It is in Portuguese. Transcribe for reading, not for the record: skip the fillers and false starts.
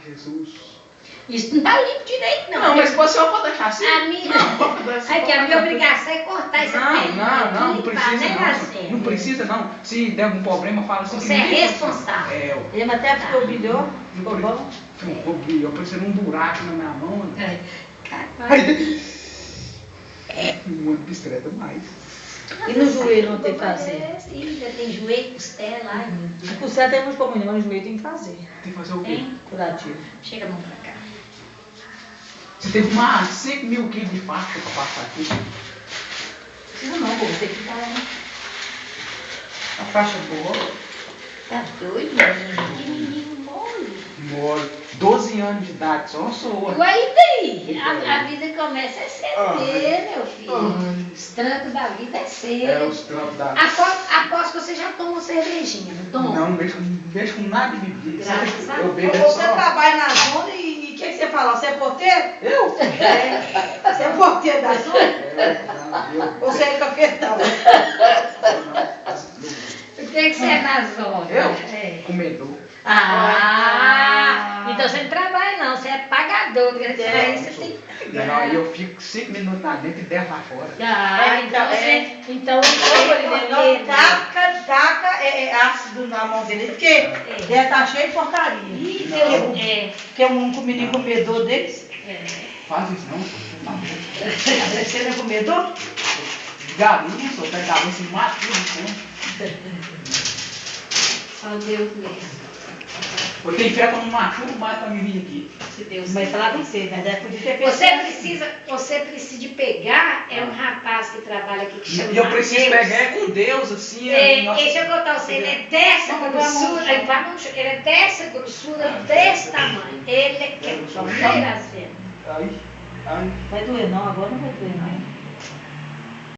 Jesus. Isso não tá limpo direito, não. Não, mas você pode deixar assim? A minha, aqui, a minha obrigação é cortar essa perna. Não precisa né, não. Gracinha? Não precisa não. Se der algum problema, fala assim. Você é responsável. Ele até ficou bilhou, ficou bom. Eu preciso de um buraco na minha mão. Uma bicicleta mais. E no joelho não tem que fazer? Ainda tem joelho, costela. Ai, meu Deus. A costela tem muito comum, mas no joelho tem que fazer. Tem que fazer o quê? Hein? Curativo. Chega a mão pra cá. Você teve mais 5 mil quilos de faixa pra passar aqui. Precisa não, pô, você que tá, né? A faixa boa. Tá doido, menino? Que menino mole. Mole. 12 anos de idade, só sou. Ué, e daí? A vida começa a ser meu filho. Os trancos da vida é cedo. Os trampos da... Aposto que você já tomou cervejinha, não toma? Não mexo com nada de bebida. Graças a Eu Deus. bebo Você só... trabalha na zona e o que você fala? Você é porteiro? Eu? Você é porteiro da zona? Você é cafetão? O que você é na zona? Eu? É. Comedor. Então você não trabalha não, você é pagador. Isso aí você tem que Não, pagar. eu fico 5 minutos lá dentro e 10 lá fora. Então Taca ácido na mão dele, porque deve estar cheio de porcaria. Ih, Não. Deus, Porque o menino comedor deles. Faz isso não, por favor. Você não é comedor? Galinha, só tem galinha assim, mata tudo. Só Deus mesmo. Eu tenho fé que eu não machuco mais pra me vir aqui. Se Deus Mas falar com você, mas deve podia ter feito. Você precisa de pegar, é um rapaz que trabalha aqui que chama E eu preciso Mateus. pegar é com Deus, assim. Deixa eu contar você, ele é dessa grossura, ele é dessa grossura, desse tamanho. Ele é quente, Graciela. Ai. Vai doer não, agora não vai doer não.